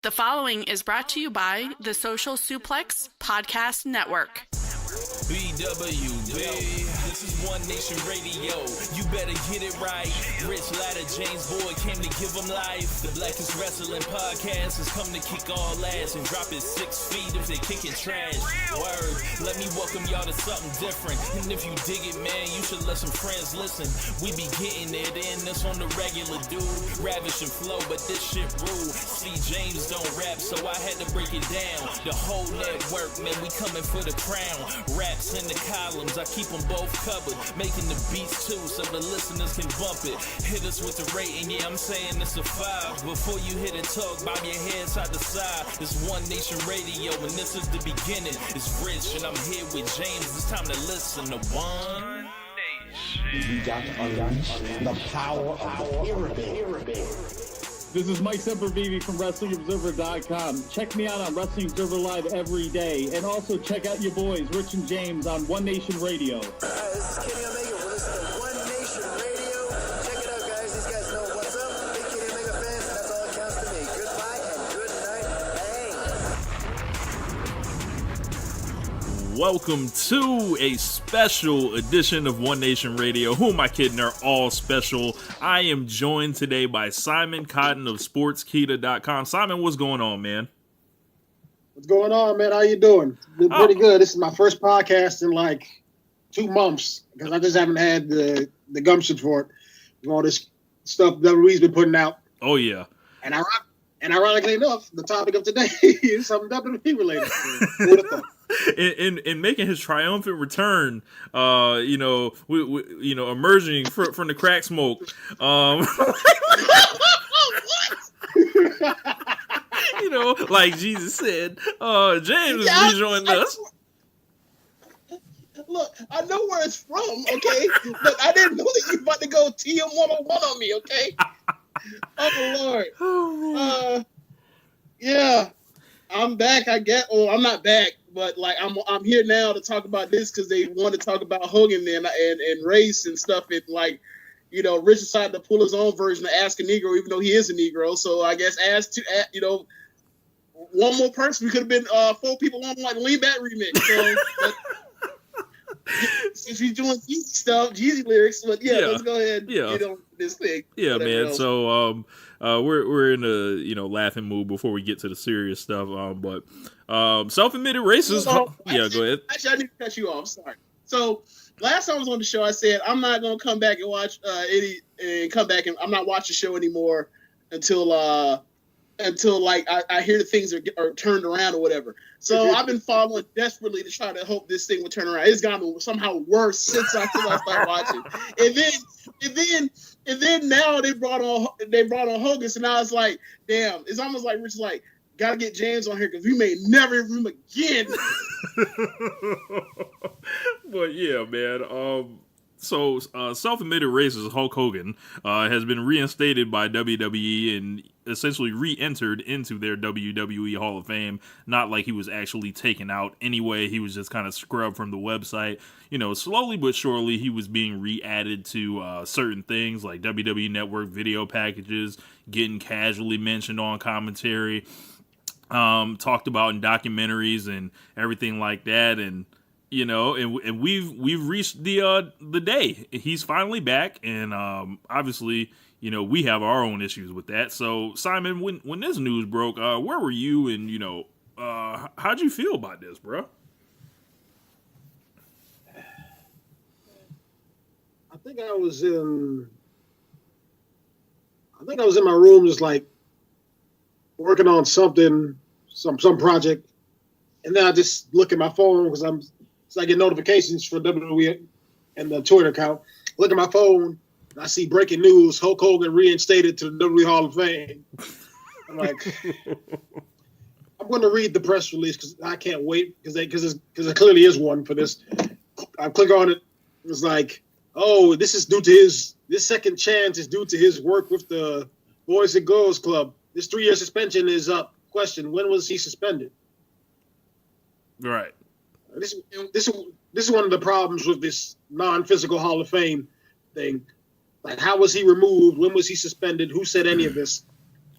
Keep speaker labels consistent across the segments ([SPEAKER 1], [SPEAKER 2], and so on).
[SPEAKER 1] The following is brought to you by the Social Suplex Podcast Network.
[SPEAKER 2] BWB, this is One Nation Radio. You better get it right. Rich Latta, James Boyd came to give them life. The Blackest Wrestling Podcast has come to kick all ass and drop it 6 feet if they kicking trash. Word, let me welcome y'all to something different. And if you dig it, man, you should let some friends listen. We be getting it in, this on the regular dude. Ravish and flow, but this shit rude. See, James don't rap, so I had to break it down. The whole network, man, we coming for the crown. Raps in the columns, I keep them both covered. Making the beats too, so the listeners can bump it. Hit us with the rating, yeah, I'm saying it's a 5. Before you hit it, talk, bob your head side to side. It's One Nation Radio, and this is the beginning. It's Rich, and I'm here with James. It's time to listen to One Nation.
[SPEAKER 3] We got to unleash the power of the pyramid.
[SPEAKER 4] This is Mike Sempervive from WrestlingObserver.com. Check me out on Wrestling Observer Live every day. And also check out your boys, Rich and James, on One Nation Radio.
[SPEAKER 5] This is Kenny Omega. We're listening to One Nation Radio. Check it out, guys. These guys know what's up. Big Kenny Omega fans, and that's all that counts to me. Goodbye and good night. Bang.
[SPEAKER 6] Welcome to a special edition of One Nation Radio. Who am I kidding? They're all special. I am joined today by Simon Cotton of SportsKeeda.com. Simon, what's going on, man?
[SPEAKER 7] What's going on, man? How you doing? Been pretty good. This is my first podcast in like 2 months because I just haven't had the gumption for it. All this stuff WWE's been putting out.
[SPEAKER 6] Oh, yeah.
[SPEAKER 7] And ironically enough, the topic of today is something WWE related. Who would have thought?
[SPEAKER 6] In making his triumphant return, emerging from the crack smoke, like Jesus said, James is rejoining us.
[SPEAKER 7] Look, I know where it's from, okay? But I didn't know that you were about to go TM 101 on me, okay? Oh, Lord.
[SPEAKER 6] Oh,
[SPEAKER 7] yeah, I'm back, I guess. Well, I'm not back. But like I'm here now to talk about this because they want to talk about Hogan and race and stuff. And like, Rich decided to pull his own version of Ask a Negro, even though he is a Negro. So I guess one more person. We could have been 4 people on like Lean Back remix. So, since he's doing Jeezy stuff, Jeezy lyrics, but let's go ahead and get on this thing.
[SPEAKER 6] Yeah, man.
[SPEAKER 7] Else.
[SPEAKER 6] So we're in a laughing mood before we get to the serious stuff. But self-admitted racist. Go ahead.
[SPEAKER 7] Actually, I need to cut you off. Sorry. So last time I was on the show, I said I'm not gonna come back and watch I'm not watching the show anymore until like I hear the things are turned around or whatever. So I've been following desperately to try to hope this thing would turn around. It's gotten somehow worse since I started watching. And then now they brought on Hogan, so now it's like, damn, it's almost like Rich is like, gotta get James on here because we may never hear from him again.
[SPEAKER 6] But yeah, man. So self-admitted racist Hulk Hogan has been reinstated by WWE and essentially re-entered into their WWE Hall of Fame. Not like he was actually taken out anyway. He was just kind of scrubbed from the website. Slowly but surely he was being re-added to certain things like WWE Network video packages, getting casually mentioned on commentary, talked about in documentaries and everything like that. And and we've reached the day he's finally back, and obviously, we have our own issues with that. So, Simon, when this news broke, where were you, and how'd you feel about this, bro?
[SPEAKER 7] I think I was in my room, just like working on something, some project, and then I just look at my phone because I get notifications from WWE and the Twitter account. Look at my phone, and I see breaking news: Hulk Hogan reinstated to the WWE Hall of Fame. I'm like, I'm going to read the press release because I can't wait because there clearly is one for this. I click on it. It's like, oh, this is due to this second chance is due to his work with the Boys and Girls Club. This 3-year suspension is up. Question: when was he suspended?
[SPEAKER 6] Right.
[SPEAKER 7] This is one of the problems with this non-physical Hall of Fame thing. Like, how was he removed? When was he suspended? Who said any of this?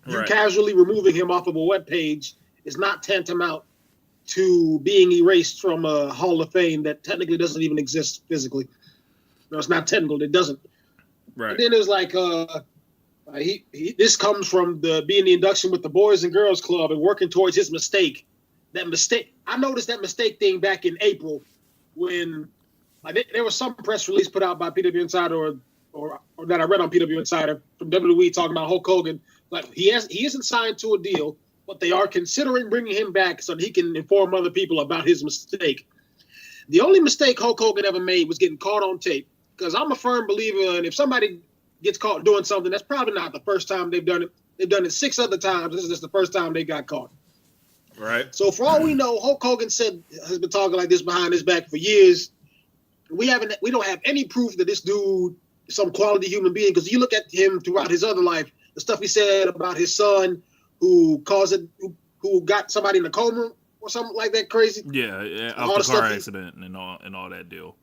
[SPEAKER 7] You
[SPEAKER 6] Right.
[SPEAKER 7] casually removing him off of a web page is not tantamount to being erased from a Hall of Fame that technically doesn't even exist physically. No, it's not technical. It doesn't.
[SPEAKER 6] Right.
[SPEAKER 7] And then there's like, this comes from being the induction with the Boys and Girls Club and working towards his mistake. That mistake, I noticed that mistake thing back in April when there was some press release put out by PW Insider or that I read on PW Insider from WWE talking about Hulk Hogan. Like he isn't signed to a deal, but they are considering bringing him back so that he can inform other people about his mistake. The only mistake Hulk Hogan ever made was getting caught on tape. Because I'm a firm believer, and if somebody gets caught doing something, that's probably not the first time they've done it. They've done it 6 other times. This is just the first time they got caught.
[SPEAKER 6] Right.
[SPEAKER 7] So for all we know, Hulk Hogan has been talking like this behind his back for years. We don't have any proof that this dude is some quality human being. Because you look at him throughout his other life, the stuff he said about his son who got somebody in a coma or something like that crazy.
[SPEAKER 6] Yeah, after the car accident and all that deal.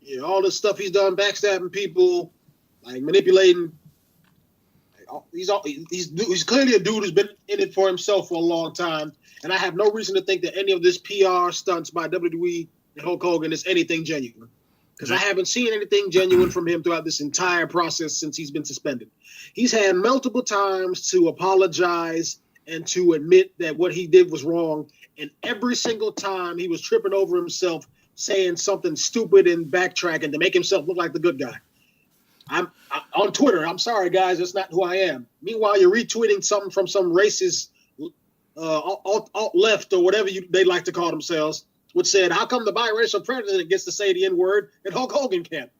[SPEAKER 7] Yeah, all the stuff he's done, backstabbing people, like manipulating. He's clearly a dude who's been in it for himself for a long time, and I have no reason to think that any of this PR stunts by WWE and Hulk Hogan is anything genuine. Because I haven't seen anything genuine from him throughout this entire process since he's been suspended. He's had multiple times to apologize and to admit that what he did was wrong, and every single time he was tripping over himself, saying something stupid and backtracking to make himself look like the good guy. I'm on Twitter. I'm sorry, guys. That's not who I am. Meanwhile, you're retweeting something from some racist alt-left or whatever they like to call themselves, which said, how come the biracial president gets to say the N-word and Hulk Hogan can't?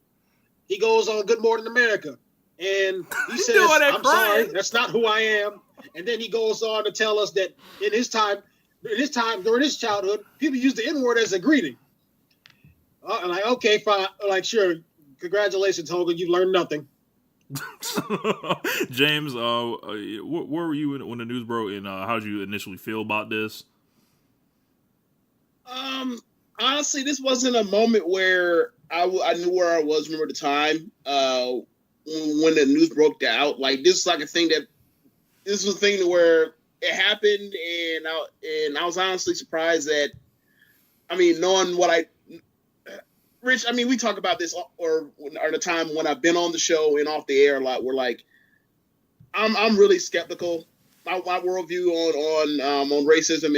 [SPEAKER 7] He goes on Good Morning America, and he says, I'm sorry, that's not who I am. And then he goes on to tell us that during his childhood, people used the N-word as a greeting. Like, okay, fine. Like, sure. Congratulations, Hogan. You learned nothing.
[SPEAKER 6] James, where were you when the news broke, and how did you initially feel about this?
[SPEAKER 8] Honestly, this wasn't a moment where I knew where I was. Remember the time when the news broke out? Like, this is like this was a thing where it happened, and I was honestly surprised that. I mean, knowing what Rich, I mean, we talk about this or the time when I've been on the show and off the air a lot. We're like, I'm really skeptical. My worldview on racism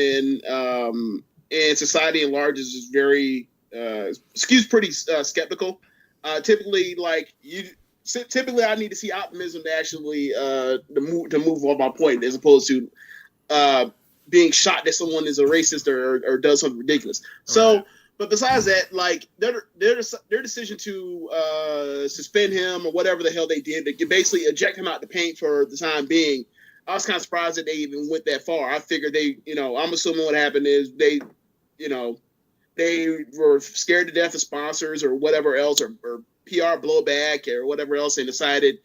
[SPEAKER 8] and society at large is just very pretty skeptical. Typically, I need to see optimism to actually to move on my point, as opposed to being shocked that someone is a racist or does something ridiculous. So. Right. But besides that, like their decision to suspend him or whatever the hell they did, to basically eject him out the paint for the time being, I was kind of surprised that they even went that far. I figured I'm assuming what happened is they were scared to death of sponsors or whatever else, or PR blowback or whatever else. They decided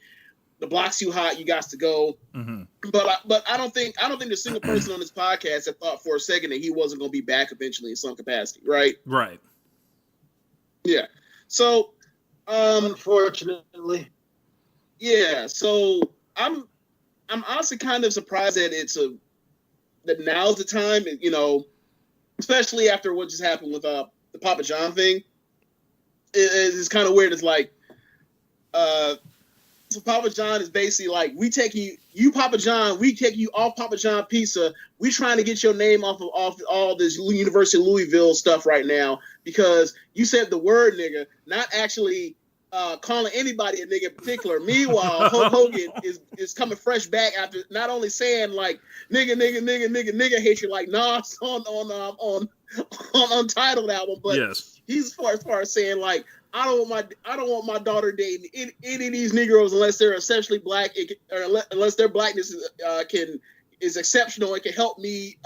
[SPEAKER 8] the block's too hot, you got to go. Mm-hmm. But I don't think there's a single person on this podcast that thought for a second that he wasn't going to be back eventually in some capacity, right?
[SPEAKER 6] Right.
[SPEAKER 8] Yeah. So,
[SPEAKER 7] unfortunately,
[SPEAKER 8] yeah. So I'm honestly kind of surprised that that now's the time, especially after what just happened with the Papa John thing. It's kind of weird. It's like, so Papa John is basically like, we take you Papa John, we take you off Papa John pizza. We trying to get your name off all this University of Louisville stuff right now because you said the word nigga, not actually calling anybody a nigga in particular. Meanwhile, Hulk Hogan is coming fresh back after not only saying like nigga hate you like Nas on Untitled album, but yes. He's as far as saying like, I don't want my daughter dating any of these Negroes unless they're essentially black, or unless their blackness is exceptional. It can help me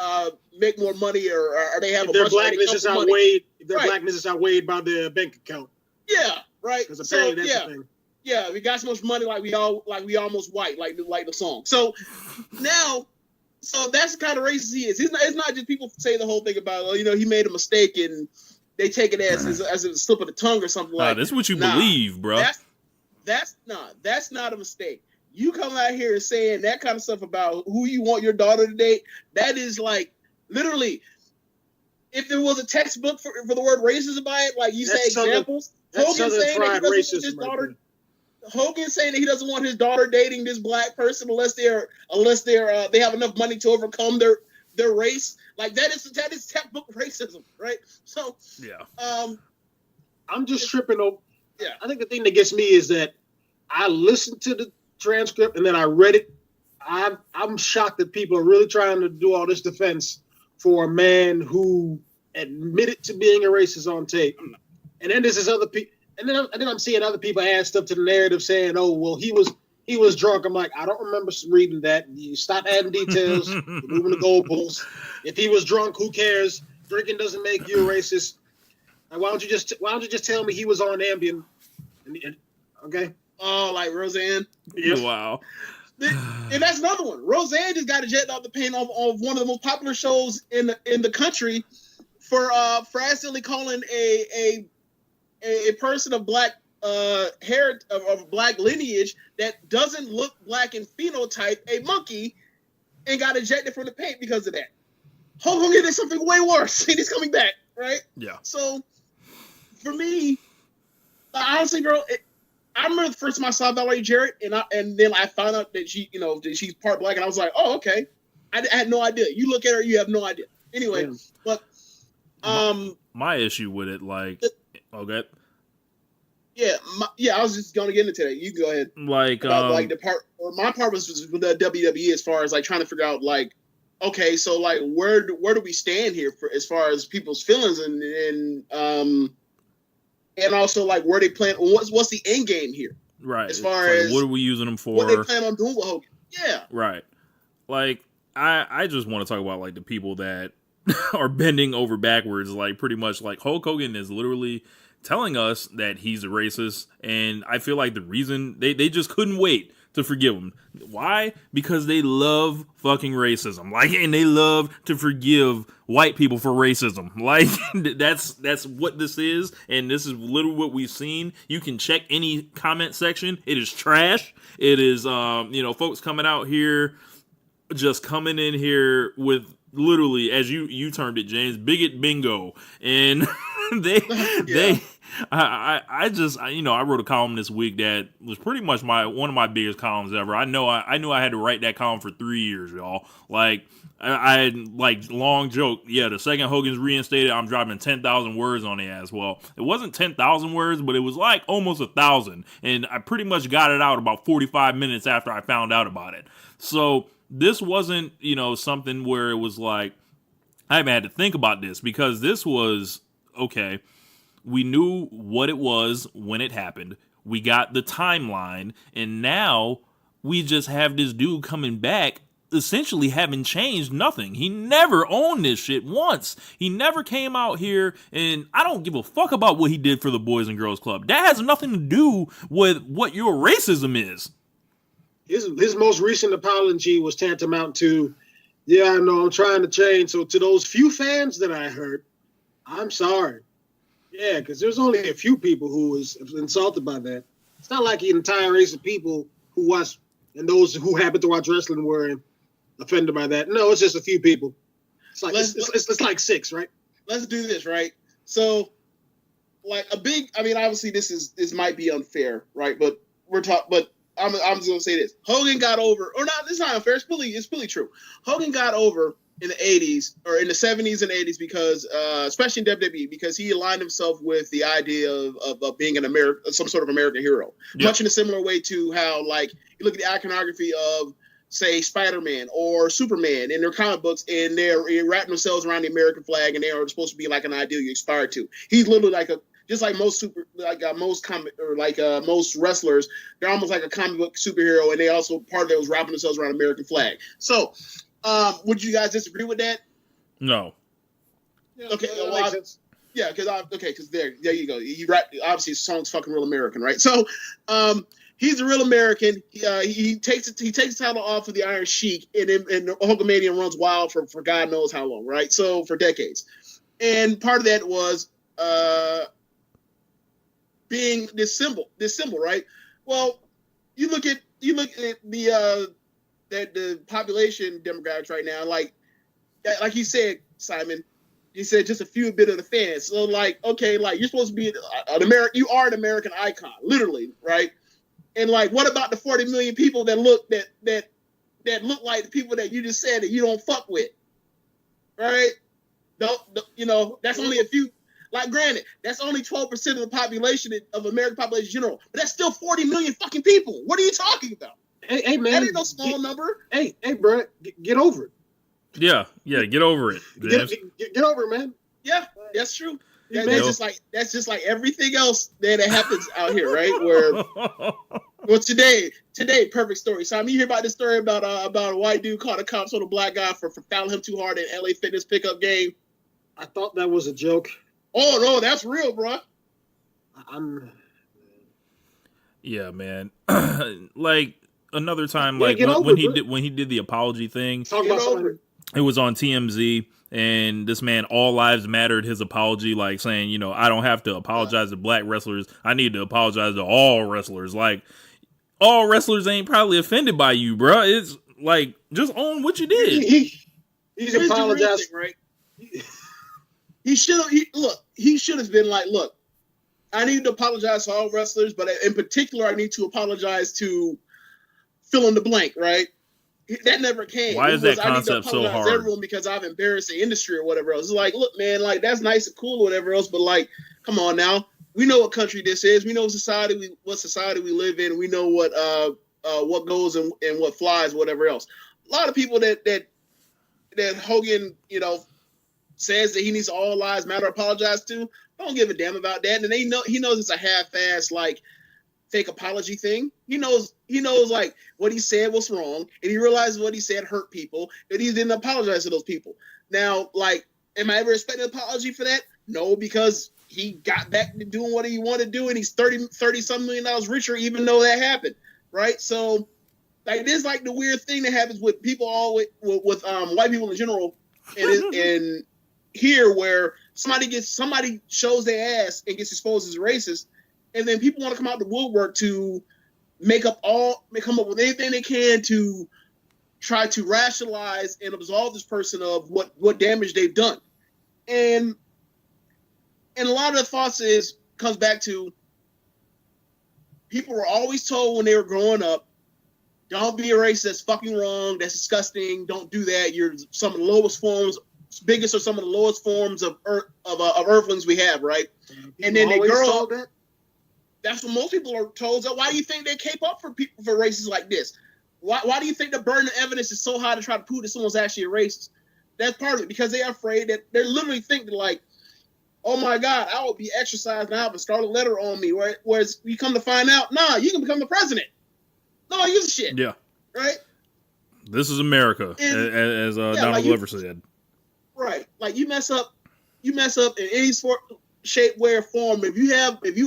[SPEAKER 8] make more money, or they have
[SPEAKER 7] if their blackness is outweighed. If their blackness is outweighed by their bank account.
[SPEAKER 8] Yeah, right.
[SPEAKER 7] Because apparently that's the thing.
[SPEAKER 8] Yeah, we got so much money, like we almost white, like the song. So now. So that's the kind of racist he is. It's not just people say the whole thing about, he made a mistake and they take it as a slip of the tongue or something like that.
[SPEAKER 6] That's what you believe, bro.
[SPEAKER 8] That's not a mistake. you come out here saying that kind of stuff about who you want your daughter to date, that is like literally, if there was a textbook for the word racism by it, like you say examples, Hogan saying that he doesn't want his daughter. Hogan saying that he doesn't want his daughter dating this black person unless they have enough money to overcome their race. Like that is textbook racism, right? So
[SPEAKER 6] yeah,
[SPEAKER 7] I'm just tripping over.
[SPEAKER 8] Yeah,
[SPEAKER 7] I think the thing that gets me is that I listened to the transcript and then I read it. I'm shocked that people are really trying to do all this defense for a man who admitted to being a racist on tape. And then this is other people. And then I'm seeing other people add stuff to the narrative saying, "Oh, well, he was drunk." I'm like, I don't remember reading that. You stop adding details. You're moving the goalposts. If he was drunk, who cares? Drinking doesn't make you a racist. Like, why don't you just tell me he was on Ambien? Okay.
[SPEAKER 8] Oh, like Roseanne.
[SPEAKER 6] Yep. Wow.
[SPEAKER 8] And that's another one. Roseanne just got ejected off the paint of one of the most popular shows in the country for accidentally calling a person of black hair of black lineage that doesn't look black in phenotype a monkey, and got ejected from the paint because of that. Hulk Hogan did something way worse, and he's coming back, right?
[SPEAKER 6] Yeah.
[SPEAKER 8] So for me, honestly, bro, I remember the first time I saw Valerie Jarrett, and then I found out that she's part black, and I was like, oh, okay. I had no idea. You look at her, you have no idea. Anyway, but
[SPEAKER 6] my issue with it, like, okay.
[SPEAKER 8] Yeah, I was just going to get into that. You go ahead.
[SPEAKER 6] Like
[SPEAKER 8] the part, or my part was with the WWE as far as like trying to figure out like, okay, so like where do we stand here for as far as people's feelings and also like where they plan, what's the end game here,
[SPEAKER 6] right?
[SPEAKER 8] As far as
[SPEAKER 6] what are we using them for?
[SPEAKER 8] What they plan on doing with Hogan? Yeah,
[SPEAKER 6] right. Like I just want to talk about like the people that are bending over backwards, like pretty much like Hulk Hogan is literally telling us that he's a racist, and I feel like the reason they just couldn't wait to forgive him. Why? Because they love fucking racism. Like, and they love to forgive white people for racism. Like, that's what this is, and this is literally what we've seen. You can check any comment section. It is trash. It is, folks coming out here, just coming in here with literally, as you termed it, James, bigot bingo, and I wrote a column this week that was pretty much one of my biggest columns ever. I knew I had to write that column for 3 years, y'all. Like I had like long joke. Yeah, the second Hogan's reinstated, I'm dropping 10,000 words on the ass. Well, it wasn't 10,000 words, but it was like almost 1,000, and I pretty much got it out about 45 minutes after I found out about it. So this wasn't, something where it was like, I haven't had to think about this, because this was, okay, we knew what it was when it happened. We got the timeline, and now we just have this dude coming back, essentially having changed nothing. He never owned this shit once. He never came out here, and I don't give a fuck about what he did for the Boys and Girls Club. That has nothing to do with what your racism is.
[SPEAKER 7] His most recent apology was tantamount to, yeah, I know I'm trying to change. So to those few fans that I hurt, I'm sorry. Yeah, because there's only a few people who was insulted by that. It's not like the entire race of people who watch, and those who happen to watch wrestling were offended by that. No, it's just a few people. It's like it's like 6, right?
[SPEAKER 8] Let's do this, right? So, like obviously this might be unfair, right? But I'm just gonna say this: Hogan got over, or not? It's not unfair. It's really true. Hogan got over in the 80s or in the 70s and 80s because, especially in WWE, because he aligned himself with the idea of being some sort of American hero. Yep. Much in a similar way to how, like, you look at the iconography of, say, Spider-Man or Superman in their comic books, and they're wrapping themselves around the American flag, and they are supposed to be like an ideal you aspire to. He's literally like just like most most wrestlers, they're almost like a comic book superhero, and they also part of it was wrapping themselves around the American flag. So, would you guys disagree with that?
[SPEAKER 6] No.
[SPEAKER 8] Okay.
[SPEAKER 7] Yeah, that makes sense.
[SPEAKER 8] Yeah, because there you go. Obviously, his song's fucking real American, right? So, he's a real American. He takes the title off of the Iron Sheik, and Hulkamania runs wild for God knows how long, right? So for decades, and part of that was being this symbol, right? Well, you look at you look at the population demographics right now, like you said, Simon. You said just a few bit of the fans. So like, okay, like you're supposed to be an American. You are an American icon, literally, right? And like, what about the 40 million people that look like the people that you just said that you don't fuck with, right? Don't you know? That's only a few. Like, granted, that's only 12% of the population of American population in general, but that's still 40 million fucking people. What are you talking about?
[SPEAKER 7] Hey, man,
[SPEAKER 8] that ain't no small number.
[SPEAKER 7] Hey, bro, get over it.
[SPEAKER 6] Yeah, get over it.
[SPEAKER 7] Get over it, man.
[SPEAKER 8] Yeah, that's true. That's just like everything else that happens out here, right? Where, well, today, perfect story. So you hear about this story about a white dude caught the cops on a black guy for fouling him too hard in LA Fitness pickup game.
[SPEAKER 7] I thought that was a joke.
[SPEAKER 8] Oh no, that's real, bro.
[SPEAKER 6] Yeah, man. Like another time,
[SPEAKER 7] Yeah,
[SPEAKER 6] like when he did the apology thing.
[SPEAKER 7] Talk about somebody.
[SPEAKER 6] It was on TMZ, and this man, All Lives Mattered, his apology, like saying, you know, I don't have to apologize to black wrestlers. I need to apologize to all wrestlers. Like, all wrestlers ain't probably offended by you, bro. It's like, just own what you did.
[SPEAKER 7] He's apologized,
[SPEAKER 8] right? He should have been like, look, I need to apologize to all wrestlers, but in particular, I need to apologize to fill in the blank, right? That never came.
[SPEAKER 6] Why is that concept so hard?
[SPEAKER 8] To everyone because I've embarrassed the industry or whatever else. It's like, look, man, like that's nice and cool or whatever else, but like, come on now. We know what country this is. We know what society we live in. We know what goes and what flies, whatever else. A lot of people that Hogan, you know, says that he needs all lives matter apologize to, don't give a damn about that. And he knows it's a half-ass like fake apology thing. He knows like what he said was wrong, and he realizes what he said hurt people, and he didn't apologize to those people. Now, like, am I ever expecting an apology for that? No, because he got back to doing what he wanted to do, and he's $30-some million richer, even though that happened, right? So, like, this is like the weird thing that happens with people always with white people in general, and here where somebody shows their ass and gets exposed as racist, and then people want to come out the woodwork to come up with anything they can to try to rationalize and absolve this person of what damage they've done. And a lot of the thoughts comes back to people were always told when they were growing up, don't be a racist, that's fucking wrong, that's disgusting, don't do that, you're some of the lowest forms, biggest or some of the lowest forms of earthlings we have, right? And then they grow up. That's what most people are told. So why do you think they cape up for people for races like this? Why do you think the burden of evidence is so high to try to prove that someone's actually a racist? That's part of it, because they are afraid that they're literally thinking like, oh my God, I will be exercised and I have a scarlet letter on me. Whereas you come to find out, nah, you can become the president. No, you shit.
[SPEAKER 6] Yeah.
[SPEAKER 8] Right?
[SPEAKER 6] This is America, as Donald Glover said.
[SPEAKER 8] Right. Like you mess up in any shape, way, or form. If you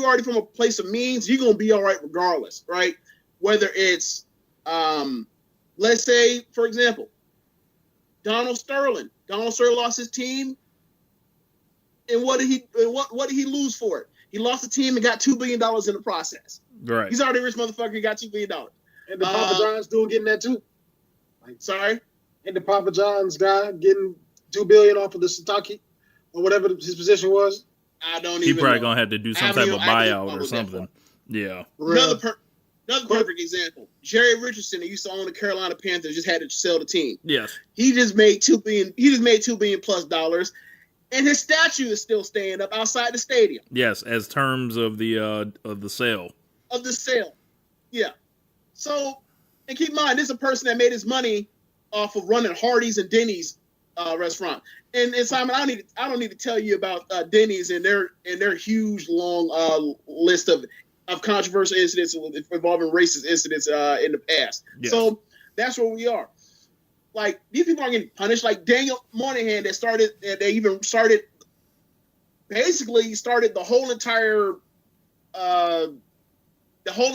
[SPEAKER 8] already from a place of means, you're gonna be all right regardless, right? Whether it's let's say, for example, Donald Sterling lost his team, and what did he lose for it? He lost the team and got $2 billion in the process.
[SPEAKER 6] Right.
[SPEAKER 8] He's already a rich motherfucker. He got $2 billion.
[SPEAKER 7] And the Papa John's dude getting that too.
[SPEAKER 8] Sorry?
[SPEAKER 7] And the Papa John's guy getting $2 billion off of the Sataki or whatever his position was.
[SPEAKER 8] I don't
[SPEAKER 6] he
[SPEAKER 8] even
[SPEAKER 6] probably
[SPEAKER 8] know.
[SPEAKER 6] gonna have to do some type of buyout or something. Yeah.
[SPEAKER 8] Another perfect example. Jerry Richardson, who used to own the Carolina Panthers, just had to sell the team.
[SPEAKER 6] Yes.
[SPEAKER 8] He just made $2 billion. He just made $2 billion plus, and his statue is still staying up outside the stadium.
[SPEAKER 6] Yes, as terms of the sale.
[SPEAKER 8] Of the sale, yeah. So, and keep in mind, this is a person that made his money off of running Hardee's and Denny's restaurant. And Simon, I don't need to tell you about Denny's and their huge long list of controversial incidents involving racist incidents in the past. Yes. So that's where we are. Like, these people are getting punished. Like Daniel Moynihan that started the whole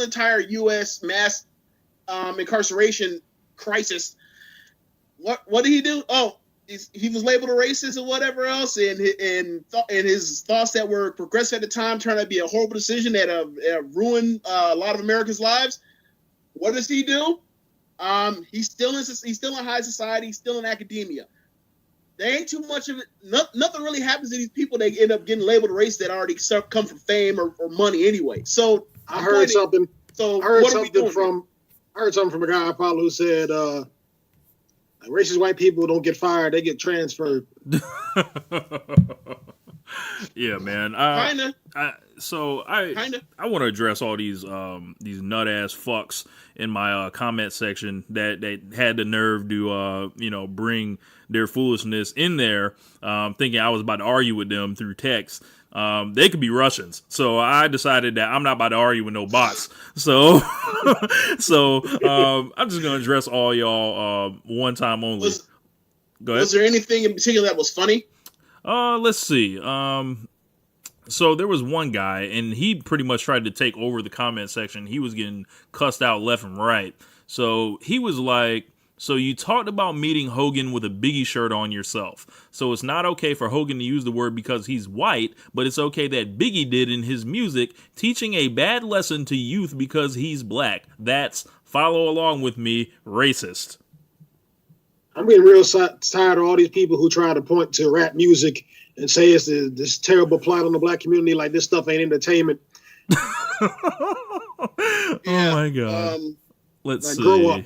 [SPEAKER 8] entire U.S. mass incarceration crisis. What did he do? Oh, he was labeled a racist and whatever else, and his thoughts that were progressive at the time turned out to be a horrible decision that ruined a lot of Americans' lives. what does he do? He's still in high society. He's still in academia. There ain't too much of it. Nothing really happens to these people. They end up getting labeled race that already come from fame or money anyway. So
[SPEAKER 7] I heard something.
[SPEAKER 8] So
[SPEAKER 7] I heard
[SPEAKER 8] what
[SPEAKER 7] something from a guy I follow who said, racist white people don't get fired; they get transferred.
[SPEAKER 6] Yeah, man.
[SPEAKER 8] Kinda.
[SPEAKER 6] I want to address all these nut ass fucks in my comment section that had the nerve to bring their foolishness in there, thinking I was about to argue with them through text. They could be Russians, so I decided that I'm not about to argue with no bots. So I'm just gonna address all y'all one time only. Go ahead.
[SPEAKER 8] Was there anything in particular that was funny?
[SPEAKER 6] Let's see. So there was one guy, and he pretty much tried to take over the comment section. He was getting cussed out left and right. So he was like, so you talked about meeting Hogan with a Biggie shirt on yourself. So it's not okay for Hogan to use the word because he's white, but it's okay that Biggie did in his music, teaching a bad lesson to youth because he's black. That's, follow along with me, racist.
[SPEAKER 7] I'm getting real tired of all these people who try to point to rap music and say it's this terrible plot on the black community. Like, this stuff ain't entertainment.
[SPEAKER 6] Oh my God. Let's see.
[SPEAKER 7] Grow up.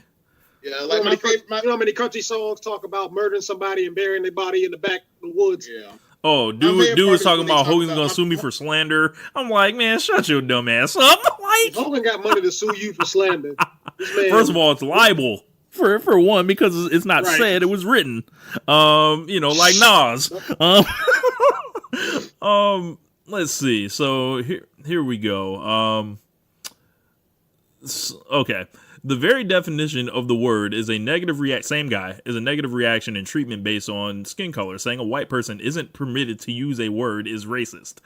[SPEAKER 8] Yeah,
[SPEAKER 7] like you know how many country songs talk about murdering somebody and burying their body in the back of the woods?
[SPEAKER 8] Yeah.
[SPEAKER 6] Oh, dude was talking about Hogan's gonna sue me for slander. I'm like, man, shut your dumb ass up. Like,
[SPEAKER 7] Hogan got money to sue you for slander.
[SPEAKER 6] First of all, it's libel. For one, because it's not said, it was written. Like Nas. Let's see. So here we go. Okay. The very definition of the word is a negative reaction and treatment based on skin color. Saying a white person isn't permitted to use a word is racist.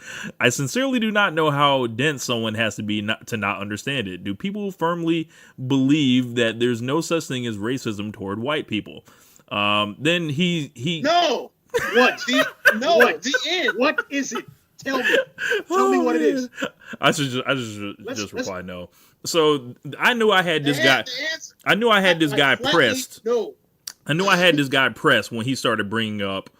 [SPEAKER 6] I sincerely do not know how dense someone has to be to not understand it. Do people firmly believe that there's no such thing as racism toward white people? Then he
[SPEAKER 8] No. What? The end.
[SPEAKER 7] What is it? Tell me. Tell me what it is.
[SPEAKER 6] I just reply no. So I knew I had this guy. I knew I had this guy pressed.
[SPEAKER 8] No.
[SPEAKER 6] I knew I had this guy pressed when he started bringing up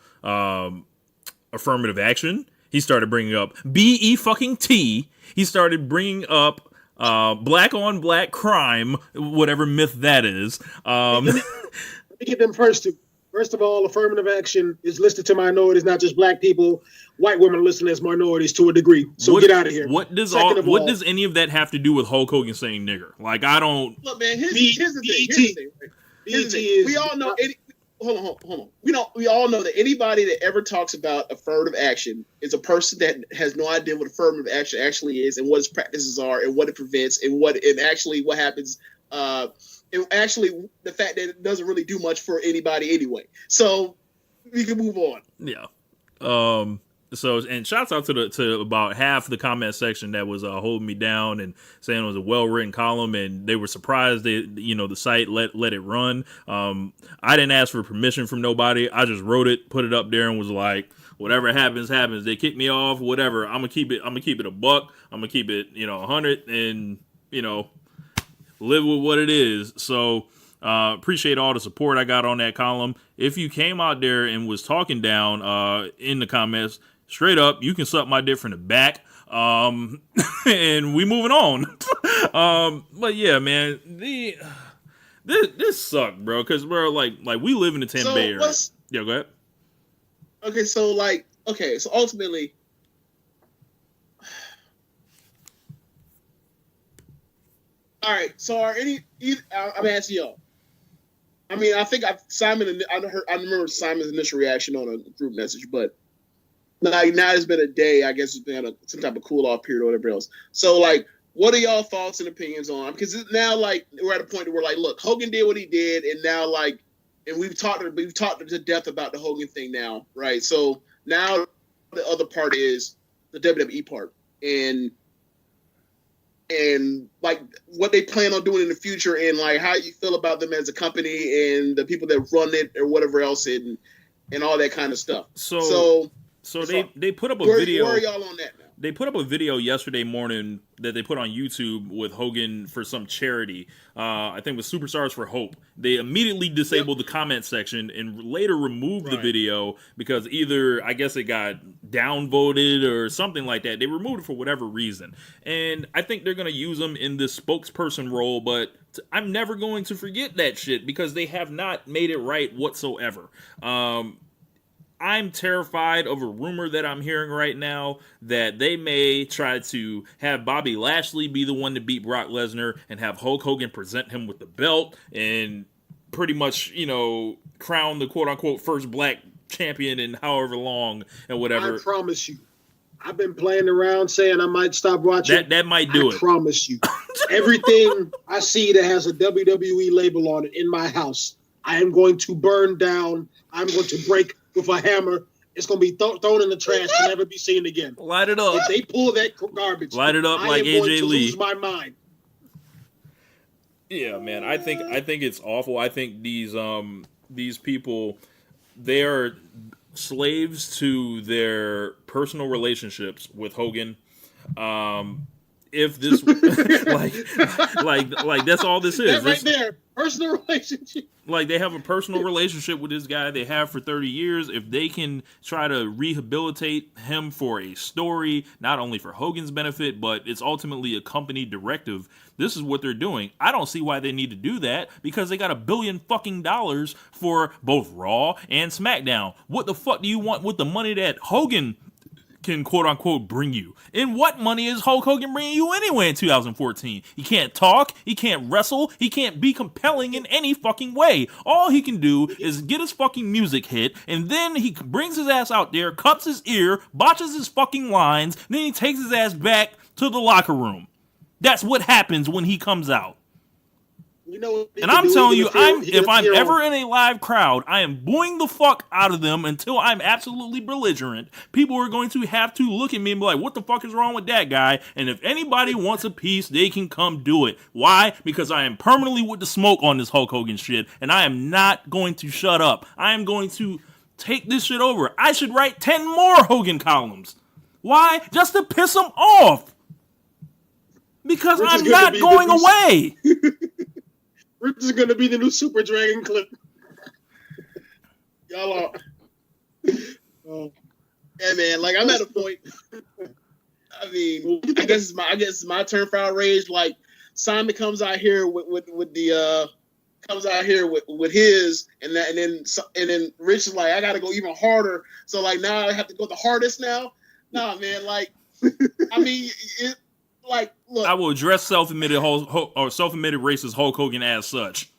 [SPEAKER 6] affirmative action. He started bringing up BE-fucking-T. He started bringing up black on black crime, whatever myth that is.
[SPEAKER 7] Let me get them first. First of all, affirmative action is listed to minorities, not just black people. White women are listed as minorities to a degree. So get out of here.
[SPEAKER 6] What does any of that have to do with Hulk Hogan saying nigger? Like, I don't.
[SPEAKER 8] Look, man. Here's the thing. We all know. Hold on. We all know that anybody that ever talks about affirmative action is a person that has no idea what affirmative action actually is, and what its practices are, and what it prevents, and what happens. And actually, the fact that it doesn't really do much for anybody anyway. So we can move on.
[SPEAKER 6] Yeah. So, and shouts out to about half the comment section that was holding me down and saying it was a well-written column, and they were surprised the site let it run. I didn't ask for permission from nobody. I just wrote it, put it up there, and was like, whatever happens, happens. They kick me off, whatever. I'm gonna keep it a buck. I'm gonna keep it, 100, and live with what it is. So appreciate all the support I got on that column. If you came out there and was talking down in the comments, straight up, you can suck my dick from the back. And we moving on. But yeah, man, this sucked, bro. Because we're like we live in the Tampa Bay area. Yeah, go ahead.
[SPEAKER 8] Okay, so ultimately, all right. So I'm asking y'all. I mean, I think I remember Simon's initial reaction on a group message, but now it's been a day. I guess it's been some type of cool off period or whatever else. So, what are y'all thoughts and opinions on? Because now, we're at a point where, look, Hogan did what he did, and now, and we've talked to death about the Hogan thing now, right? So now the other part is the WWE part, and what they plan on doing in the future, and how you feel about them as a company and the people that run it or whatever else, and all that kind of stuff.
[SPEAKER 6] So they put up a video.
[SPEAKER 8] Where are y'all on that now?
[SPEAKER 6] They put up a video yesterday morning that they put on YouTube with Hogan for some charity. I think it was Superstars for Hope. They immediately disabled the comment section and later removed the video because either, I guess it got downvoted or something like that. They removed it for whatever reason. And I think they're going to use them in this spokesperson role, but I'm never going to forget that shit because they have not made it right whatsoever. I'm terrified of a rumor that I'm hearing right now that they may try to have Bobby Lashley be the one to beat Brock Lesnar and have Hulk Hogan present him with the belt and pretty much, crown the quote-unquote first black champion in however long and whatever.
[SPEAKER 7] I promise you. I've been playing around saying I might stop watching.
[SPEAKER 6] That might do it.
[SPEAKER 7] I promise you. Everything I see that has a WWE label on it in my house, I am going to burn down. I'm going to break with a hammer. It's going to be thrown in the trash to never be seen again.
[SPEAKER 6] Light it up.
[SPEAKER 7] If they pull that garbage,
[SPEAKER 6] light it up like AJ Lee.
[SPEAKER 7] I am going to lose my mind.
[SPEAKER 6] Yeah, man. I think it's awful. I think these people, they are slaves to their personal relationships with Hogan. If this like that's all this is.
[SPEAKER 7] That right there, personal relationship.
[SPEAKER 6] Like they have a personal relationship with this guy they have for 30 years. If they can try to rehabilitate him for a story, not only for Hogan's benefit, but it's ultimately a company directive, this is what they're doing. I don't see why they need to do that because they got $1 billion fucking dollars for both Raw and SmackDown. What the fuck do you want with the money that Hogan can quote unquote bring you? And what money is Hulk Hogan bringing you anyway in 2014? He can't talk, he can't wrestle, he can't be compelling in any fucking way. All he can do is get his fucking music hit, and then he brings his ass out there, cuts his ear, botches his fucking lines, then he takes his ass back to the locker room. That's what happens when he comes out. And I'm telling you, if I'm ever in a live crowd, I am booing the fuck out of them until I'm absolutely belligerent. People are going to have to look at me and be like, what the fuck is wrong with that guy? And if anybody wants a piece, they can come do it. Why? Because I am permanently with the smoke on this Hulk Hogan shit, and I am not going to shut up. I am going to take this shit over. I should write 10 more Hogan columns. Why? Just to piss him off. Because I'm not going away.
[SPEAKER 7] Rich is going to be the new Super Dragon clip. Y'all are.
[SPEAKER 8] Yeah, man. Like I'm at a point. I mean, I guess it's my turn for outrage. Like Simon comes out here with his, and then Rich is like, I got to go even harder. So like now I have to go the hardest now. Nah, man. Like, I mean, like, look.
[SPEAKER 6] I will address self-admitted racist Hulk Hogan as such.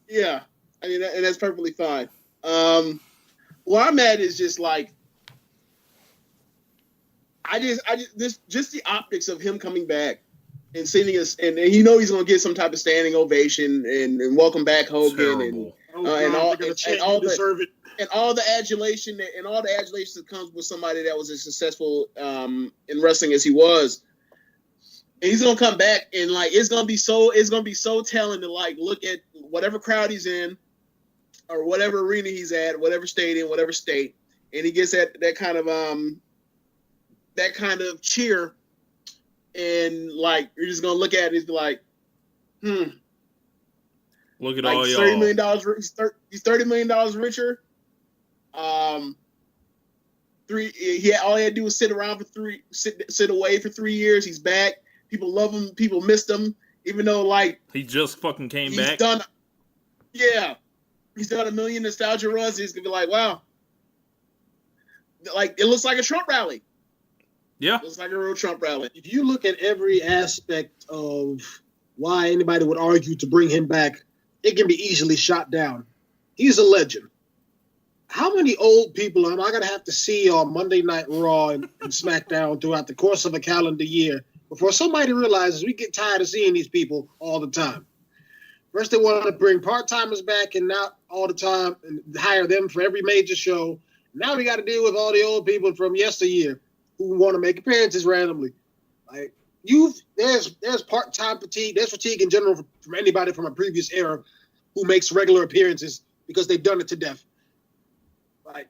[SPEAKER 8] Yeah, I mean, and that's perfectly fine. What I'm at is just like, just the optics of him coming back and sitting us, and he's gonna get some type of standing ovation and welcome back Hogan and all the adulation that comes with somebody that was as successful in wrestling as he was. And he's gonna come back and like it's gonna be so telling to like look at whatever crowd he's in or whatever arena he's at, whatever stadium, whatever state, and he gets that kind of cheer, and like you're just gonna look at it and be like,
[SPEAKER 6] look at
[SPEAKER 8] like
[SPEAKER 6] all y'all.
[SPEAKER 8] $30 million. He's $30 million richer. All he had to do was sit away for 3 years. He's back. People love him. People missed him. Even though, like,
[SPEAKER 6] he just fucking came back.
[SPEAKER 8] He's done 1 million nostalgia runs. He's gonna be like, wow, like it looks like a Trump rally.
[SPEAKER 6] Yeah,
[SPEAKER 8] it looks like a real Trump rally.
[SPEAKER 7] If you look at every aspect of why anybody would argue to bring him back, it can be easily shot down. He's a legend. How many old people am I gonna have to see on Monday Night Raw and SmackDown throughout the course of a calendar year before somebody realizes we get tired of seeing these people all the time? First, they want to bring part-timers back and not all the time and hire them for every major show. Now we got to deal with all the old people from yesteryear who want to make appearances randomly. Like there's part-time fatigue. There's fatigue in general from anybody from a previous era who makes regular appearances because they've done it to death. Like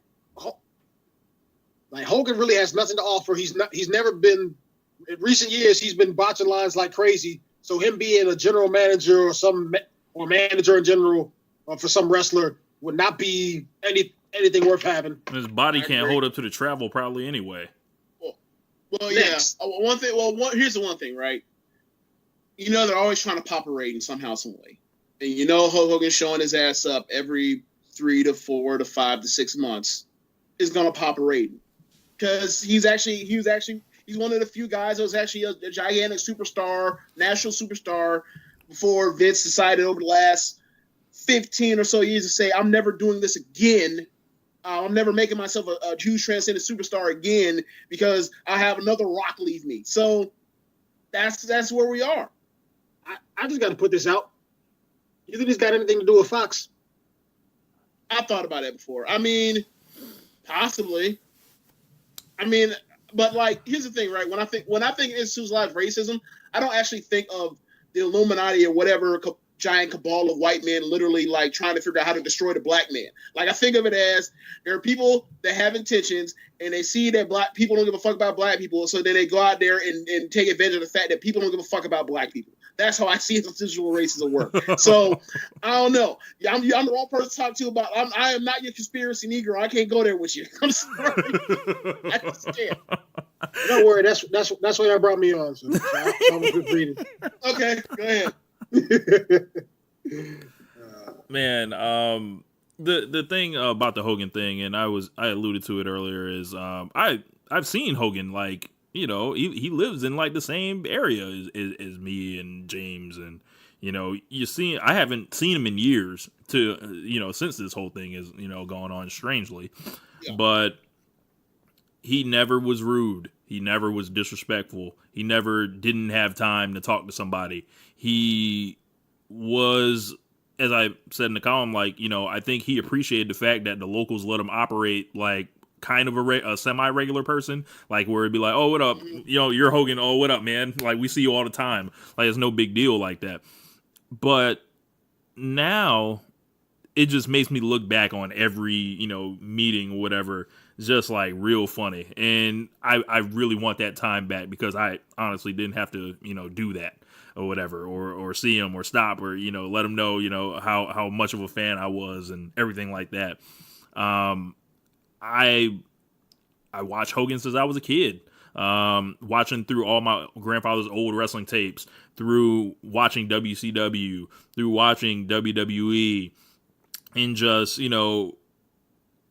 [SPEAKER 7] Like Hogan really has nothing to offer. He's never been in recent years. He's been botching lines like crazy. So him being a general manager or manager in general for some wrestler would not be anything worth having.
[SPEAKER 6] His body can't hold up to the travel probably anyway.
[SPEAKER 8] Well, yeah. One thing. Well, here's the one thing, right? You know they're always trying to pop a rating somehow, some way, and you know Hulk Hogan's showing his ass up every 3 to 4 to 5 to 6 months is gonna pop a rating because he's one of the few guys that was actually a gigantic superstar, national superstar, before Vince decided over the last 15 or so years to say, I'm never doing this again. I'm never making myself a huge transcendent superstar again because I have another Rock leave me. So that's where we are.
[SPEAKER 7] I just got to put this out. You think this got anything to do with Fox?
[SPEAKER 8] I thought about it before. I mean, possibly. I mean, but like, here's the thing, right? When I think it institutionalized racism, I don't actually think of the Illuminati or whatever giant cabal of white men literally like trying to figure out how to destroy the black man. Like I think of it as there are people that have intentions and they see that black people don't give a fuck about black people, so then they go out there and take advantage of the fact that people don't give a fuck about black people. That's how I see institutional racism work. So I don't know. I'm the wrong person to talk to about. I am not your conspiracy Negro. I can't go there with you. I'm sorry. I just can't.
[SPEAKER 7] Don't worry. That's why y'all brought me on. So I was just reading.
[SPEAKER 8] Okay, go ahead.
[SPEAKER 6] Man, the thing about the Hogan thing, and I alluded to it earlier, is I've seen Hogan, like, you know, he lives in like the same area as me and James, and you know, I haven't seen him in years since this whole thing is, you know, going on strangely. Yeah. But he never was rude. He never was disrespectful. He never didn't have time to talk to somebody. He was, as I said in the column, like, you know, I think he appreciated the fact that the locals let him operate like kind of a semi-regular person, like where it'd be like, oh, what up? You know, you're Hogan. Oh, what up, man? Like, we see you all the time. Like, it's no big deal like that. But now it just makes me look back on every, you know, meeting or whatever, just like real funny. And I really want that time back because I honestly didn't have to, you know, do that or whatever, or see him or stop or, you know, let him know, you know, how much of a fan I was and everything like that. I watched Hogan since I was a kid, watching through all my grandfather's old wrestling tapes, through watching WCW, through watching WWE, and just, you know,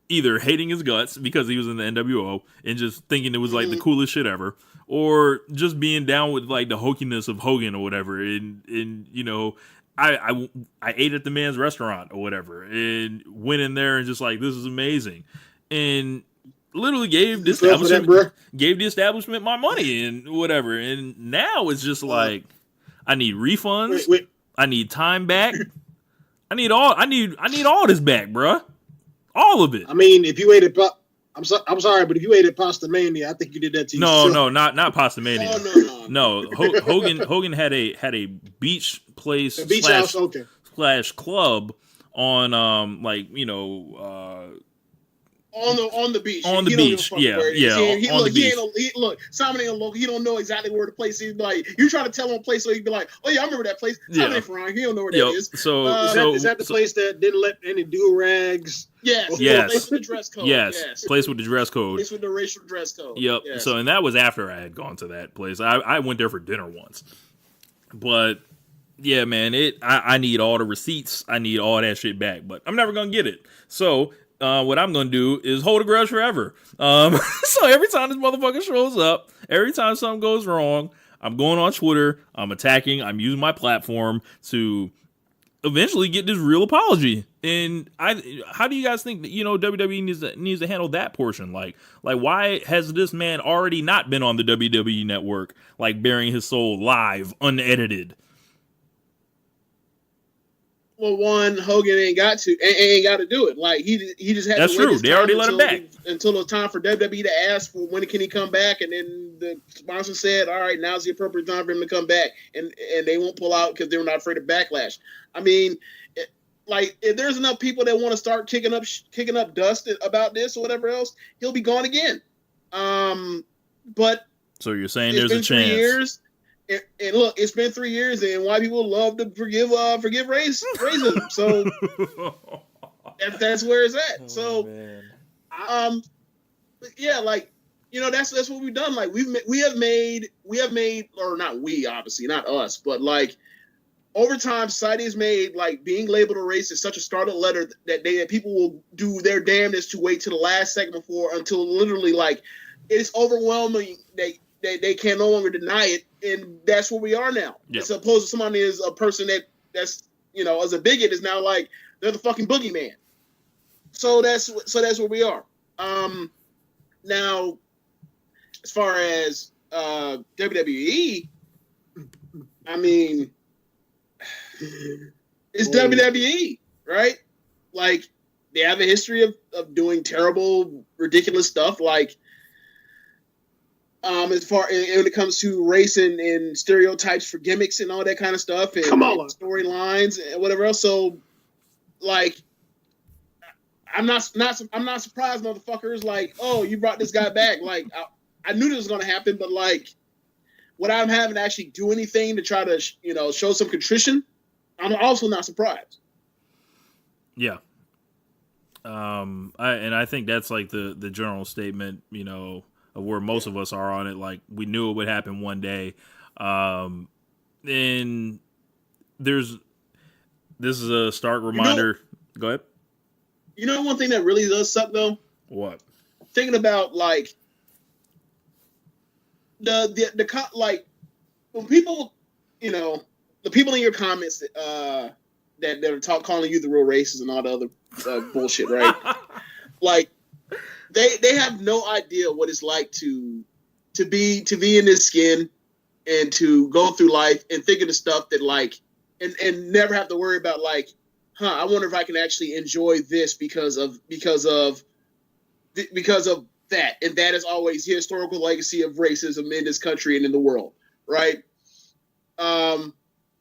[SPEAKER 6] either hating his guts because he was in the NWO and just thinking it was like the coolest shit ever, or just being down with like the hokiness of Hogan or whatever. And you know, I ate at the man's restaurant or whatever and went in there and just like, this is amazing. And literally gave the establishment my money and whatever. And now it's just like, I need refunds.
[SPEAKER 7] Wait.
[SPEAKER 6] I need time back. I need all this back, bruh. All of it.
[SPEAKER 7] I mean, if you ate it, I'm sorry, but if you ate at Pasta Mania, I think you did that to yourself.
[SPEAKER 6] No, not Pasta Mania. No. Hogan had a beach place slash club on like, you know,
[SPEAKER 8] on the beach.
[SPEAKER 6] On the beach, yeah.
[SPEAKER 8] Look, Simon ain't a local. He don't know exactly where the place is. Like, you try to tell him a place, so he'd be like, "Oh yeah, I remember that place." Simon ain't from around. He don't know where that is.
[SPEAKER 6] So
[SPEAKER 7] is that the place that didn't let any do rags?
[SPEAKER 8] Yes. Place with the dress code.
[SPEAKER 6] Yes. Place with the dress code.
[SPEAKER 8] Place with the racial dress code.
[SPEAKER 6] Yep.
[SPEAKER 8] Yes.
[SPEAKER 6] So, and that was after I had gone to that place. I went there for dinner once, but yeah, man, I need all the receipts. I need all that shit back, but I'm never gonna get it. So. What I'm going to do is hold a grudge forever. So every time this motherfucker shows up, every time something goes wrong, I'm going on Twitter, I'm attacking, I'm using my platform to eventually get this real apology. And how do you guys think that, you know, WWE needs to handle that portion? Like why has this man already not been on the WWE network, like bearing his soul live, unedited?
[SPEAKER 8] Well, one, Hogan ain't got to do it. Like he just had.
[SPEAKER 6] That's
[SPEAKER 8] to wait
[SPEAKER 6] true. They already let him back
[SPEAKER 8] until it's time for WWE to ask for when can he come back, and then the sponsor said, "All right, now's the appropriate time for him to come back," and they won't pull out because they're not afraid of backlash. I mean, if there's enough people that want to start kicking up dust about this or whatever else, he'll be gone again. But
[SPEAKER 6] So you're saying
[SPEAKER 8] it's
[SPEAKER 6] there's a
[SPEAKER 8] been 3
[SPEAKER 6] chance?
[SPEAKER 8] years, and look, it's been 3 years, and white people love to forgive racism. So that's where it's at. So, yeah, like, you know, that's what we've done. Like we have made, or not we, obviously not us, but like over time, society has made like being labeled a racist such a scarlet letter that people will do their damnedest to wait to the last second before, until literally like it's overwhelming. They can no longer deny it, and that's where we are now.
[SPEAKER 6] Yep.
[SPEAKER 8] As opposed to somebody is a person that's you know, as a bigot is now like they're the fucking boogeyman. So that's where we are. Now, as far as WWE, I mean, it's WWE, right? Like, they have a history of doing terrible, ridiculous stuff. Like, as far when it comes to race and stereotypes for gimmicks and all that kind of stuff, and storylines and whatever else. So, like, I'm not surprised, motherfuckers. Like, oh, you brought this guy back. Like, I knew this was gonna happen, but like, without him having to actually do anything to try to, you know, show some contrition, I'm also not surprised.
[SPEAKER 6] Yeah. I think that's like the general statement, you know, of where most of us are on it. Like, we knew it would happen one day. And this is a stark reminder. Go ahead.
[SPEAKER 8] You know, one thing that really does suck though?
[SPEAKER 6] What?
[SPEAKER 8] Thinking about like the like when people, you know, the people in your comments that are calling you the real racist and all the other bullshit, right? Like they have no idea what it's like to be in this skin and to go through life and think of the stuff that like and never have to worry about like, I wonder if I can actually enjoy this because of that. And that is always the historical legacy of racism in this country and in the world, right? I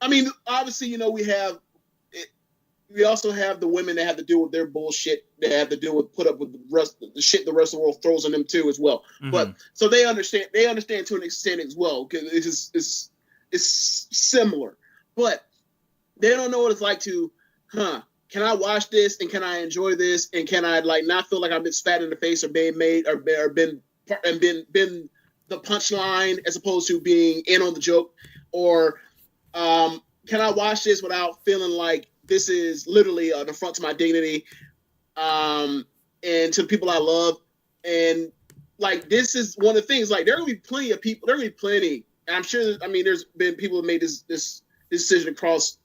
[SPEAKER 8] mean, obviously, you know, we also have the women that have to deal with their bullshit, that have to deal with put up with the shit the rest of the world throws on them too as well. Mm-hmm. But so they understand to an extent as well, because it's similar, but they don't know what it's like to, can I watch this and can I enjoy this and can I like not feel like I've been spat in the face or being made or been the punchline as opposed to being in on the joke, or can I watch this without feeling like this is literally an affront to my dignity and to the people I love. And like, this is one of the things, like, there are gonna be plenty of people, and I'm sure, I mean, there's been people who made this decision across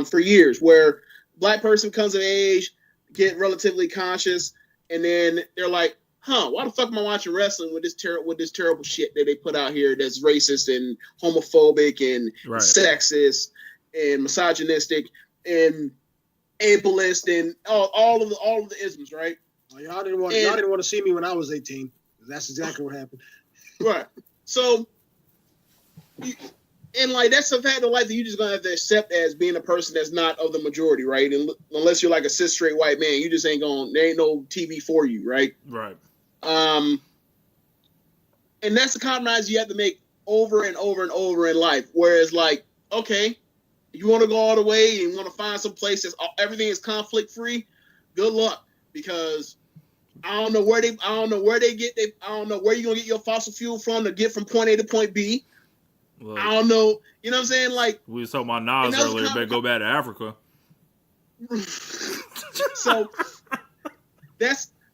[SPEAKER 8] for years, where Black person comes of age, get relatively conscious, and then they're like, why the fuck am I watching wrestling with this terrible shit that they put out here that's racist and homophobic and sexist and misogynistic and ableist and all of the isms, right?
[SPEAKER 7] Well, y'all didn't want to see me when I was 18. That's exactly what happened.
[SPEAKER 8] Right. So, and like, that's a fact of life that you just gonna have to accept as being a person that's not of the majority, right? And unless you're like a cis straight white man, you just ain't there ain't no TV for you, right?
[SPEAKER 6] Right.
[SPEAKER 8] And that's the compromise you have to make over and over and over in life. Whereas, like, okay, you want to go all the way and want to find some place that's everything is conflict free. Good luck, because I don't know where you're gonna get your fossil fuel from to get from point A to point B. Look, I don't know. You know what I'm saying? Like,
[SPEAKER 6] we was talking about Nas earlier, better go back to Africa.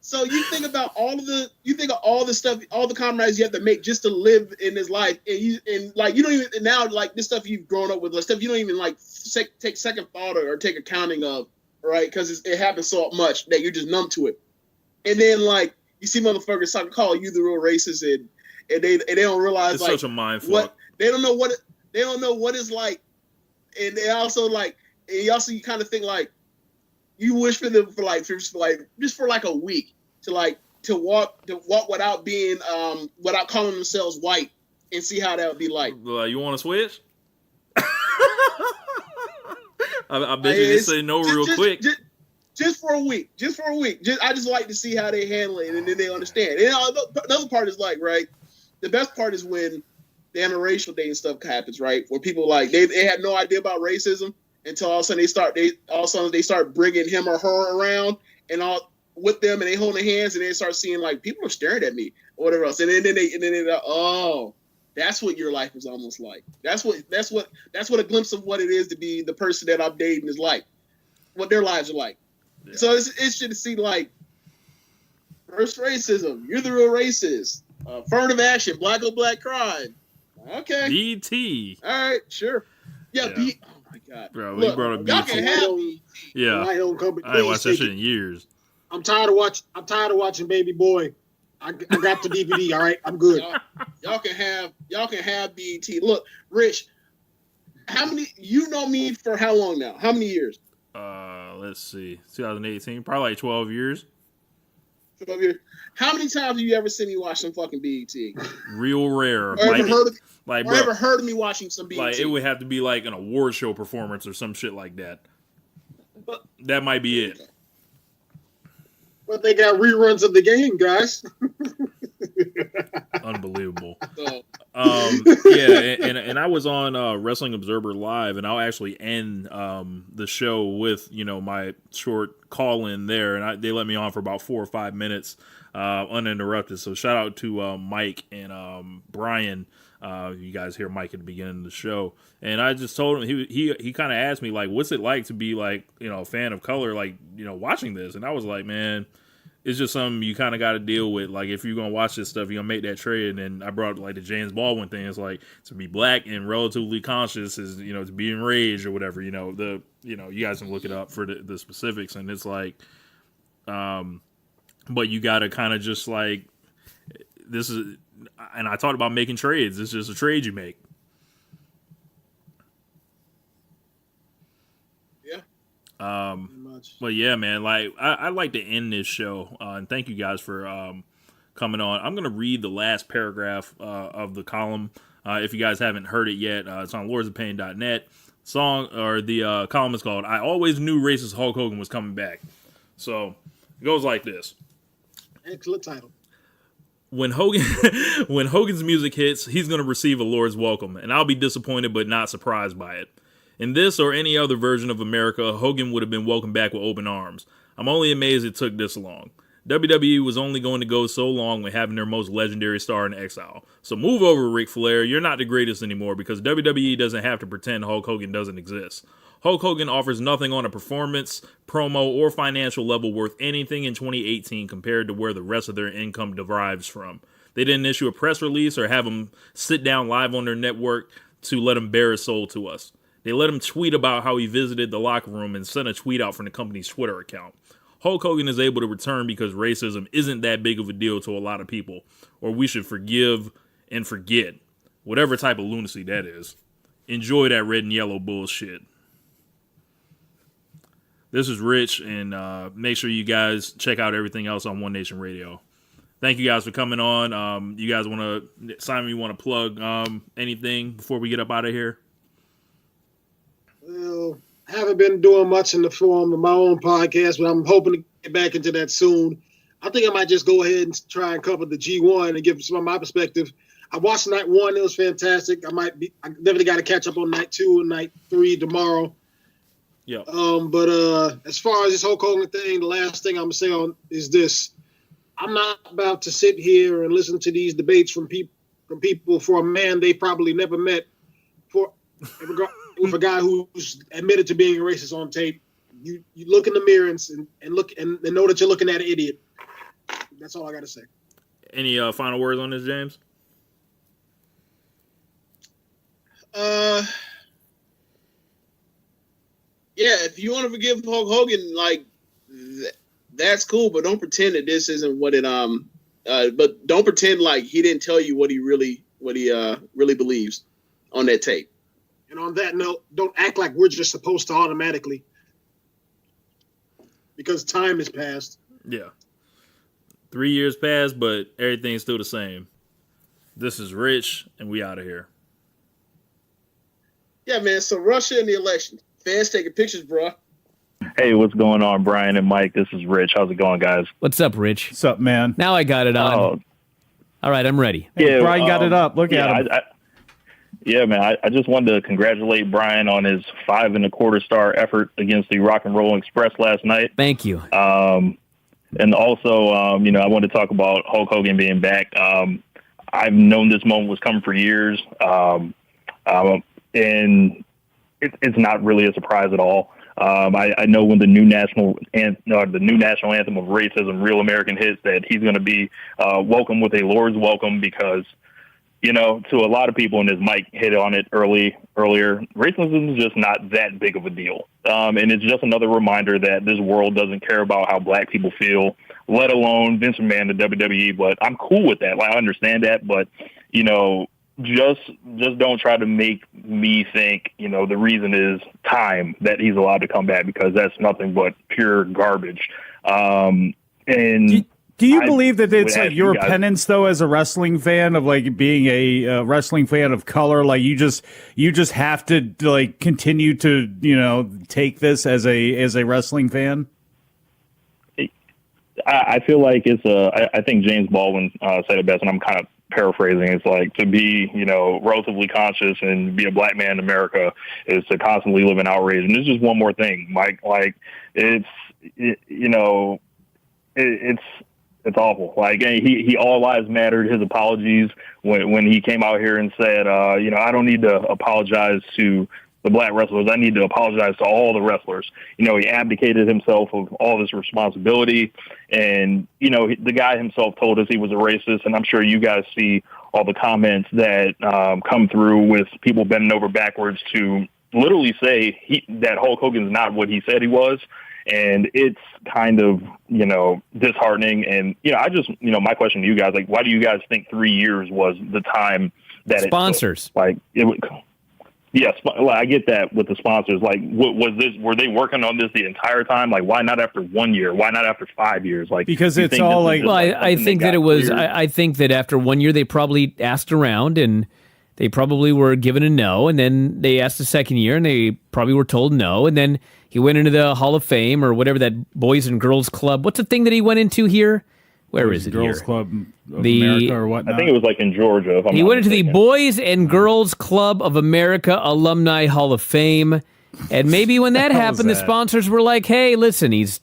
[SPEAKER 8] So you think about all the stuff, all the compromises you have to make just to live in this life, and you don't even now, like, this stuff you've grown up with, like, stuff you don't even like take second thought or take accounting of, right? Because it happens so much that you're just numb to it, and then like you see motherfuckers call you the real racist, and they don't realize
[SPEAKER 6] it's
[SPEAKER 8] like
[SPEAKER 6] such a mind fuck.
[SPEAKER 8] What they don't know what it's like, and they also like, and you kind of think like, you wish for them for just for a week to walk without being without calling themselves white and see how that would be like.
[SPEAKER 6] You want to switch? I bet you just say no real quick.
[SPEAKER 8] just for a week. I just like to see how they handle it, and then they understand. And the other part is like, right, the best part is when the interracial day and stuff happens, right, where people like they had no idea about racism until all of a sudden they start bringing him or her around and all with them, and they holding hands, and they start seeing like people are staring at me or whatever else, and then they oh, that's what your life is almost like. That's what a glimpse of what it is to be the person that I'm dating is like, what their lives are like. Yeah. So it's interesting to see like first racism, you're the real racist, affirmative action, black on black crime. Okay,
[SPEAKER 6] BT.
[SPEAKER 8] All right, sure. Yeah. Oh my God,
[SPEAKER 6] bro,
[SPEAKER 8] look,
[SPEAKER 6] we brought up
[SPEAKER 8] y'all
[SPEAKER 6] BT.
[SPEAKER 8] can have BT.
[SPEAKER 6] Yeah, I ain't watched that shit in years.
[SPEAKER 7] I'm tired of watching Baby Boy. I got the DVD. All right, I'm good.
[SPEAKER 8] Y'all can have BT. Look, Rich, how many? You know me for how long now? How many years?
[SPEAKER 6] Let's see, 2018, probably like 12 years.
[SPEAKER 8] 12 years. How many times have you ever seen me watch some fucking BET?
[SPEAKER 6] Real rare.
[SPEAKER 8] Or ever heard of me watching some BET?
[SPEAKER 6] Like it would have to be like an award show performance or some shit like that. That might be it.
[SPEAKER 7] But they got reruns of the game, guys.
[SPEAKER 6] Unbelievable. Yeah, and I was on Wrestling Observer Live, and I'll actually end the show with my short call in there, and they let me on for about 4 or 5 minutes uninterrupted. So shout out to Mike and Brian. You guys hear Mike at the beginning of the show, and I just told him he kind of asked me like, what's it like to be like a fan of color, like watching this, and I was like, man, it's just something you kind of got to deal with. Like, if you're gonna watch this stuff, you're gonna make that trade. And then I brought up like the James Baldwin thing. It's like to be black and relatively conscious is to be enraged or whatever. You guys can look it up for the specifics, and it's like, but you got to kind of just like this is. And I talked about making trades. It's just a trade you make. But yeah, man, like I'd like to end this show, and thank you guys for coming on. I'm gonna read the last paragraph of the column. If you guys haven't heard it yet, it's on lordsofpain.net. The column is called "I Always Knew Racist Hulk Hogan Was Coming Back." So it goes like this.
[SPEAKER 7] Excellent title.
[SPEAKER 6] When Hogan's music hits, he's gonna receive a Lord's welcome, and I'll be disappointed but not surprised by it. In this or any other version of America, Hogan would have been welcomed back with open arms. I'm only amazed it took this long. WWE was only going to go so long with having their most legendary star in exile. So move over, Ric Flair. You're not the greatest anymore because WWE doesn't have to pretend Hulk Hogan doesn't exist. Hulk Hogan offers nothing on a performance, promo, or financial level worth anything in 2018 compared to where the rest of their income derives from. They didn't issue a press release or have him sit down live on their network to let him bare his soul to us. They let him tweet about how he visited the locker room and sent a tweet out from the company's Twitter account. Hulk Hogan is able to return because racism isn't that big of a deal to a lot of people, or we should forgive and forget, whatever type of lunacy that is. Enjoy that red and yellow bullshit. This is Rich, and make sure you guys check out everything else on One Nation Radio. Thank you guys for coming on. You guys want to, Simon, you want to plug anything before we get up out of here?
[SPEAKER 7] Well, I haven't been doing much in the form of my own podcast, but I'm hoping to get back into that soon. I think I might just go ahead and try and cover the G1 and give some of my perspective. I watched night 1. It was fantastic. I definitely got to catch up on night 2 and night 3 tomorrow.
[SPEAKER 6] Yeah.
[SPEAKER 7] But as far as this Hulk Hogan thing, the last thing I'm going to say on is this. I'm not about to sit here and listen to these debates from people for a man they probably never met with a guy who's admitted to being a racist on tape. You look in the mirror and look and know that you're looking at an idiot. That's all I got to say.
[SPEAKER 6] Any final words on this, James?
[SPEAKER 8] Yeah, if you want to forgive Hulk Hogan, like that's cool, but don't pretend that this isn't what it but don't pretend like he didn't tell you what he really believes on that tape.
[SPEAKER 7] And on that note, don't act like we're just supposed to automatically, because time has passed.
[SPEAKER 6] Yeah. 3 years passed, but everything's still the same. This is Rich, and we out of here.
[SPEAKER 8] Yeah, man. So Russia and the election. Fans taking pictures, bro.
[SPEAKER 9] Hey, what's going on, Brian and Mike? This is Rich. How's it going, guys?
[SPEAKER 10] What's up, Rich?
[SPEAKER 4] What's up, man?
[SPEAKER 10] Now I got it on. All right, I'm ready.
[SPEAKER 4] Hey, Brian got it up. Look at him.
[SPEAKER 9] Yeah, man. I just wanted to congratulate Brian on his 5 1/4 star effort against the Rock and Roll Express last night.
[SPEAKER 10] Thank you.
[SPEAKER 9] And also, I want to talk about Hulk Hogan being back. I've known this moment was coming for years, and it's not really a surprise at all. I know when the new national anthem of racism, Real American, hits, that he's going to be welcome with a Lord's welcome because, to a lot of people, and as Mike hit on it earlier, racism is just not that big of a deal. And it's just another reminder that this world doesn't care about how black people feel, let alone Vince McMahon, the WWE. But I'm cool with that. Like, I understand that. But, just don't try to make me think, the reason is time that he's allowed to come back, because that's nothing but pure garbage.
[SPEAKER 4] Do you believe that it's like your penance, though, as a wrestling fan, of like being a wrestling fan of color? Like you just have to like continue to take this as a wrestling fan.
[SPEAKER 9] I feel like I think James Baldwin said it best, and I'm kind of paraphrasing. It's like to be relatively conscious and be a black man in America is to constantly live in outrage. And this is just one more thing, Mike. Like it's awful. Like he all lives mattered. His apologies when he came out here and said, I don't need to apologize to the black wrestlers. I need to apologize to all the wrestlers. He abdicated himself of all this responsibility. And, the guy himself told us he was a racist. And I'm sure you guys see all the comments that come through with people bending over backwards to literally say that Hulk Hogan's not what he said he was. And it's kind of, disheartening. And, I just, my question to you guys, like, why do you guys think 3 years was the time that
[SPEAKER 10] sponsors?
[SPEAKER 9] It took? Like, it would. Yes, I get that with the sponsors. Like, were they working on this the entire time? Like, why not after 1 year? Why not after 5 years? Like,
[SPEAKER 4] because it's all like.
[SPEAKER 10] Well, I think that it was. I think that after 1 year, they probably asked around and they probably were given a no, and then they asked the second year and they probably were told no, and then he went into the Hall of Fame or whatever, that Boys and Girls Club. What's the thing that he went into here? Where is it
[SPEAKER 4] Girls
[SPEAKER 10] here?
[SPEAKER 4] Club of America or whatnot?
[SPEAKER 9] I think it was like in Georgia.
[SPEAKER 10] He went into the Boys and Girls Club of America Alumni Hall of Fame. And maybe when that happened, the sponsors were like, hey, listen, he's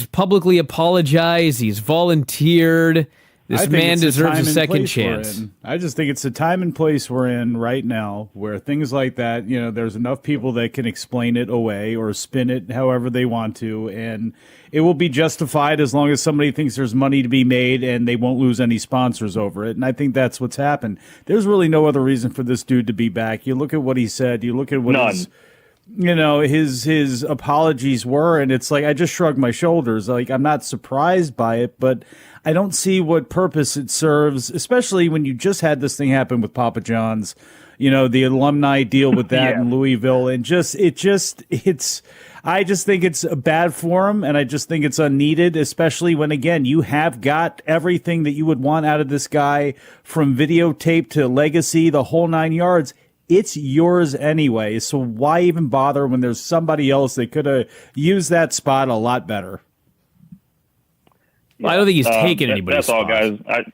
[SPEAKER 10] publicly apologized, he's volunteered. This man deserves a second chance.
[SPEAKER 4] I just think it's the time and place we're in right now where things like that, there's enough people that can explain it away or spin it however they want to, and it will be justified as long as somebody thinks there's money to be made and they won't lose any sponsors over it. And I think that's what's happened. There's really no other reason for this dude to be back. You look at what he said, you look at what his apologies were, and it's like I just shrugged my shoulders. Like, I'm not surprised by it, but I don't see what purpose it serves, especially when you just had this thing happen with Papa John's, the alumni deal with that in Louisville, and I just think it's bad for him, and I just think it's unneeded, especially when, again, you have got everything that you would want out of this guy, from videotape to legacy, the whole 9 yards. It's yours anyway, so why even bother when there's somebody else that could have used that spot a lot better?
[SPEAKER 10] Well, I don't think he's taken anybody's
[SPEAKER 9] spot. That's all, guys.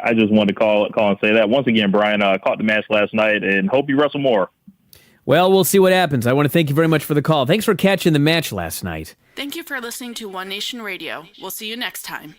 [SPEAKER 9] I just wanted to call and say that. Once again, Brian, caught the match last night, and hope you wrestle more.
[SPEAKER 10] Well, we'll see what happens. I want to thank you very much for the call. Thanks for catching the match last night.
[SPEAKER 1] Thank you for listening to One Nation Radio. We'll see you next time.